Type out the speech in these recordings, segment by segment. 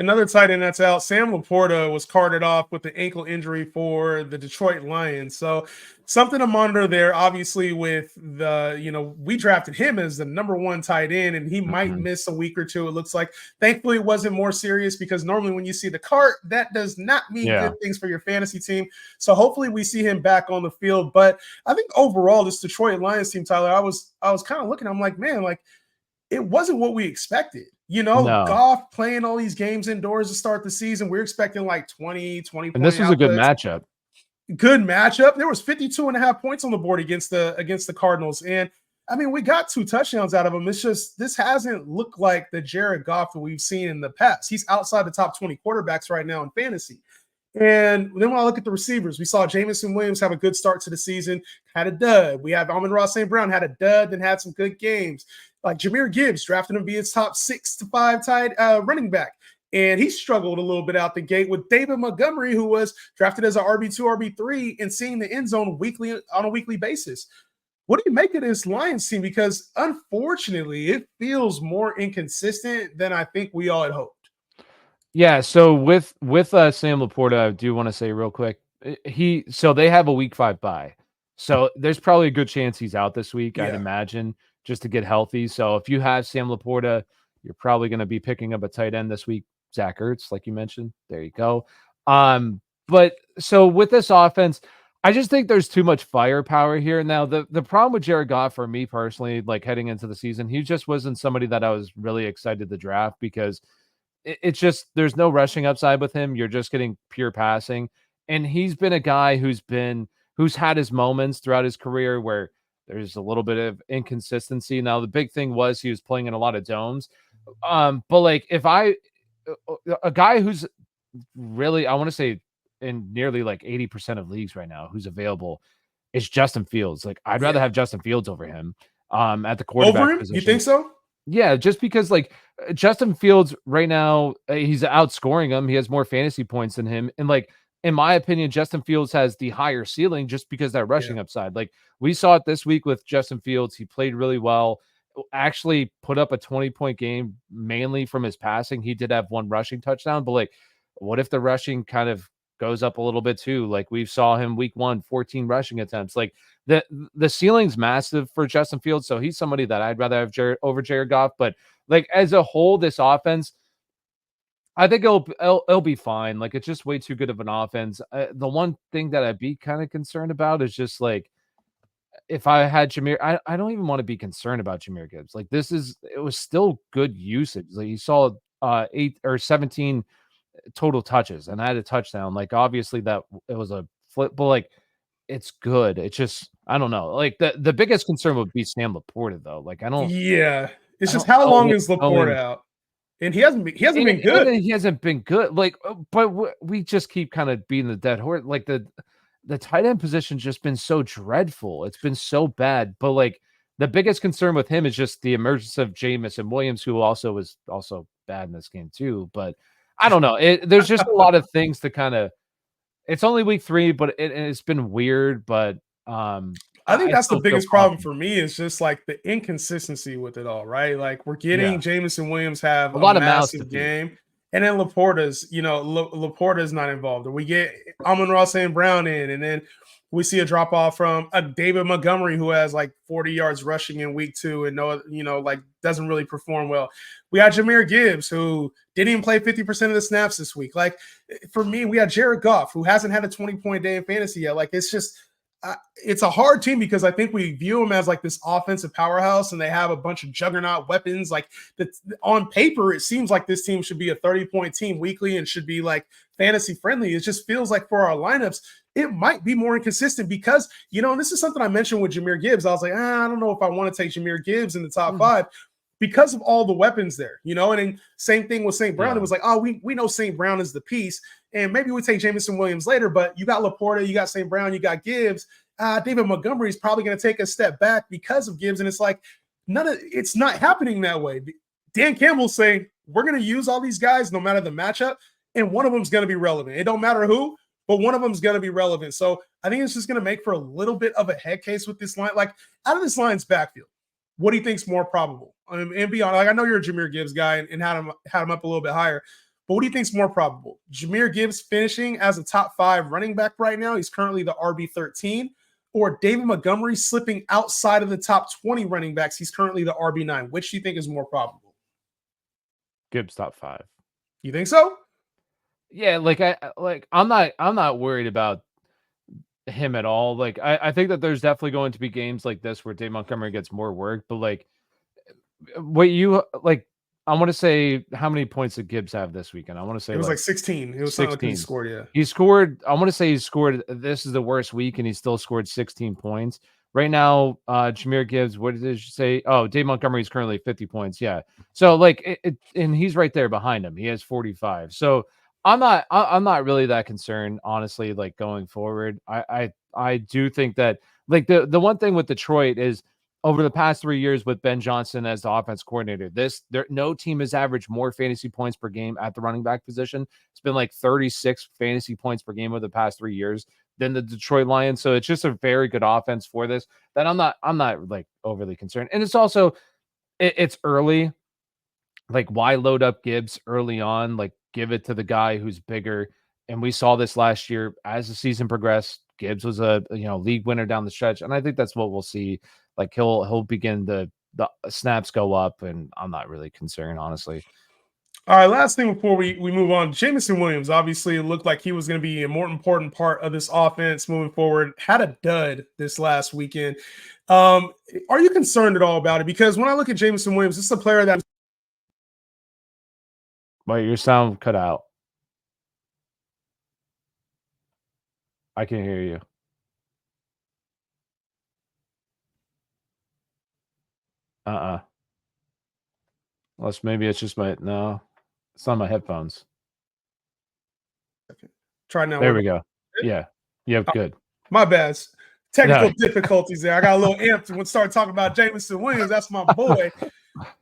Another tight end that's out, Sam LaPorta, was carted off with the ankle injury for the Detroit Lions. So something to monitor there. Obviously, with we drafted him as the number one tight end, and he might miss a week or two. It looks like. Thankfully, it wasn't more serious because normally when you see the cart, that does not mean good things for your fantasy team. So hopefully we see him back on the field. But I think overall, this Detroit Lions team, Tyler, I was kind of looking. I'm like, man, like it wasn't what we expected. No. Goff playing all these games indoors to start the season. We're expecting like 20 And point this was outputs. a good matchup. Good matchup. There was 52.5 points on the board against the Cardinals. And I mean, we got 2 touchdowns out of him. It's just this hasn't looked like the Jared Goff that we've seen in the past. He's outside the top 20 quarterbacks right now in fantasy. And then when I look at the receivers, we saw Jameson Williams have a good start to the season, had a dud. We have Amon-Ra St. Brown had a dud, then had some good games. Like Jahmyr Gibbs, drafted him to be his top 6 to 5 tight running back. And he struggled a little bit out the gate with David Montgomery, who was drafted as an RB2, RB3, and seeing the end zone on a weekly basis. What do you make of this Lions team? Because unfortunately, it feels more inconsistent than I think we all had hoped. Yeah, so with Sam LaPorta, I do want to say real quick, so they have a week 5 bye. So there's probably a good chance he's out this week, I'd imagine, just to get healthy. So if you have Sam LaPorta, you're probably going to be picking up a tight end this week, Zach Ertz, like you mentioned. There you go. But so with this offense, I just think there's too much firepower here. Now, the problem with Jared Goff for me personally, like heading into the season, he just wasn't somebody that I was really excited to draft because it's just there's no rushing upside with him. You're just getting pure passing. And he's been a guy who's had his moments throughout his career where there's a little bit of inconsistency. Now, the big thing was he was playing in a lot of domes. But like a guy who's really, I want to say in nearly like 80% of leagues right now who's available is Justin Fields. Like I'd rather have Justin Fields over him at the quarterback position. You think so? Yeah, just because like Justin Fields right now, he's outscoring him. He has more fantasy points than him. And like, in my opinion, Justin Fields has the higher ceiling just because that rushing upside. Like we saw it this week with Justin Fields. He played really well, actually put up a 20-point game mainly from his passing. He did have 1 rushing touchdown, but like, what if the rushing kind of goes up a little bit too? Like we saw him week 1, 14 rushing attempts. Like the ceiling's massive for Justin Fields. So he's somebody that I'd rather have Jared Goff. But like as a whole, this offense, I think it'll be fine. Like it's just way too good of an offense. The one thing that I'd be kind of concerned about is just like if I had Jahmyr, I don't even want to be concerned about Jahmyr Gibbs. Like it was still good usage. Like you saw 8 or 17 total touches and I had a touchdown. Like obviously that it was a flip, but like it's good. It's just I don't know. Like the biggest concern would be Sam LaPorta though. Like I don't. Yeah, it's just how long is LaPorta out? And he hasn't been good. And he hasn't been good. Like, but we just keep kind of beating the dead horse. Like the tight end position's just been so dreadful. It's been so bad. But like the biggest concern with him is just the emergence of Jameson Williams, who also was also bad in this game too. But I don't know. There's just a lot of things to kind of. It's only week 3, but it's been weird. But I think that's the biggest problem for me is just like the inconsistency with it all, right? Like we're getting Jameson Williams have a lot of massive game, and then Laporta's not involved, and we get Amon-Ra St. Brown in, and then we see a drop off from a David Montgomery who has like 40 yards rushing in week 2 and doesn't really perform well. We got Jahmyr Gibbs who didn't even play 50% of the snaps this week. Like for me, we got Jared Goff who hasn't had a 20-point day in fantasy yet. Like it's just. It's a hard team because I think we view them as like this offensive powerhouse and they have a bunch of juggernaut weapons. Like on paper, it seems like this team should be a 30-point team weekly and should be like fantasy friendly. It just feels like for our lineups, it might be more inconsistent because, and this is something I mentioned with Jahmyr Gibbs. I was like, I don't know if I want to take Jahmyr Gibbs in the top 5 because of all the weapons there, and then same thing with St. Brown. It was like, oh, we know St. Brown is the piece. And maybe we take Jameson Williams later, but you got LaPorta, you got St. Brown, you got Gibbs. David Montgomery is probably going to take a step back because of Gibbs. And it's like, it's not happening that way. Dan Campbell's saying, we're going to use all these guys no matter the matchup, and one of them is going to be relevant. It don't matter who, but one of them is going to be relevant. So I think it's just going to make for a little bit of a head case with this line. Like out of this line's backfield, what do you think's more probable? And beyond, like I know you're a Jahmyr Gibbs guy and had him up a little bit higher. But what do you think is more probable? Jahmyr Gibbs finishing as a top 5 running back right now. He's currently the RB13. Or David Montgomery slipping outside of the top 20 running backs. He's currently the RB9. Which do you think is more probable? Gibbs top 5. You think so? Yeah, I'm not worried about him at all. Like I think that there's definitely going to be games like this where Dave Montgomery gets more work, but like what you like, I want to say, how many points did Gibbs have this weekend? I want to say it was like 16. It was 16. Like he scored, yeah. He scored, I want to say he scored, this is the worst week, and he still scored 16 points. Right now, Jahmyr Gibbs, what did you say? Oh, Dave Montgomery is currently 50 points. Yeah. So like and he's right there behind him. He has 45. So I'm not really that concerned, honestly, like going forward. I do think that like the one thing with Detroit is over the past 3 years with Ben Johnson as the offense coordinator, no team has averaged more fantasy points per game at the running back position. It's been like 36 fantasy points per game over the past 3 years than the Detroit Lions. So it's just a very good offense for this that I'm not like overly concerned. And it's also, it's early. Like, why load up Gibbs early on? Like, give it to the guy who's bigger. And we saw this last year as the season progressed. Gibbs was a league winner down the stretch, and I think that's what we'll see. Like he'll begin the snaps go up, and I'm not really concerned, honestly. All right, last thing before we move on. Jameson Williams, obviously it looked like he was going to be a more important part of this offense moving forward. Had a dud this last weekend. Are you concerned at all about it? Because when I look at Jameson Williams, this is a player that... Wait, your sound cut out. I can hear you. Unless maybe it's just no, it's on my headphones. Try now. There we go. Yeah. Good. My bad. Technical difficulties there. I got a little amped when we start talking about Jameson Williams. That's my boy.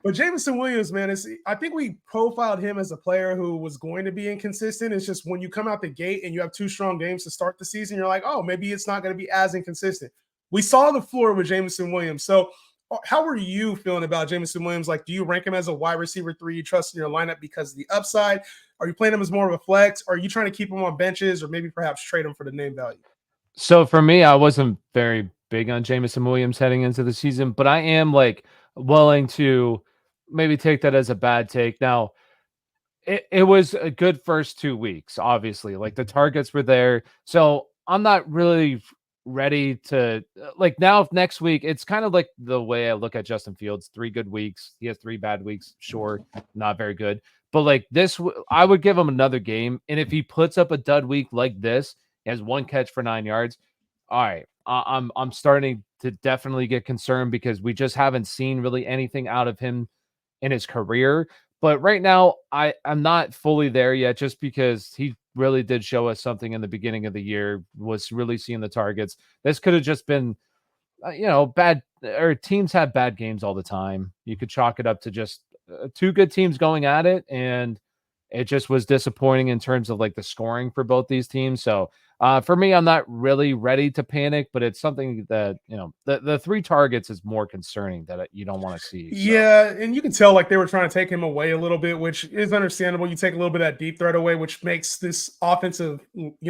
But Jameson Williams, man, I think we profiled him as a player who was going to be inconsistent. It's just when you come out the gate and you have 2 strong games to start the season, you're like, oh, maybe it's not going to be as inconsistent. We saw the floor with Jameson Williams. So how are you feeling about Jameson Williams? Like, do you rank him as a wide receiver 3 you trust in your lineup because of the upside? Are you playing him as more of a flex? Are you trying to keep him on benches or maybe perhaps trade him for the name value? So for me, I wasn't very big on Jameson Williams heading into the season, but I am like willing to maybe take that as a bad take. Now, it was a good first 2 weeks, obviously. Like the targets were there. So I'm not really ready to like now if next week, it's kind of like the way I look at Justin Fields, 3 good weeks. He has 3 bad weeks. Sure. Not very good. But like this, I would give him another game. And if he puts up a dud week like this, he has 1 catch for 9 yards. All right. I'm starting to definitely get concerned because we just haven't seen really anything out of him in his career. But right now, I'm not fully there yet just because he really did show us something in the beginning of the year, was really seeing the targets. This could have just been, bad, or teams have bad games all the time. You could chalk it up to just 2 good teams going at it, and it just was disappointing in terms of like the scoring for both these teams. So for me, I'm not really ready to panic, but it's something that, the 3 targets is more concerning that you don't want to see. So. Yeah. And you can tell like they were trying to take him away a little bit, which is understandable. You take a little bit of that deep threat away, which makes this offensive,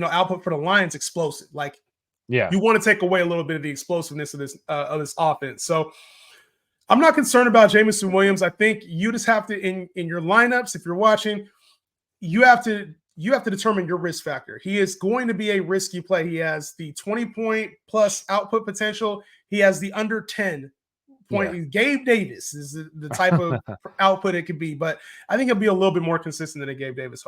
output for the Lions explosive. Like, yeah, you want to take away a little bit of the explosiveness of this offense. So I'm not concerned about Jameson Williams. I think you just have to, in your lineups, if you're watching, you have to determine your risk factor. He is going to be a risky play. He has the 20-point plus output potential. He has the under 10 point. Yeah. Gabe Davis is the type of output it could be, but I think he'll be a little bit more consistent than a Gabe Davis.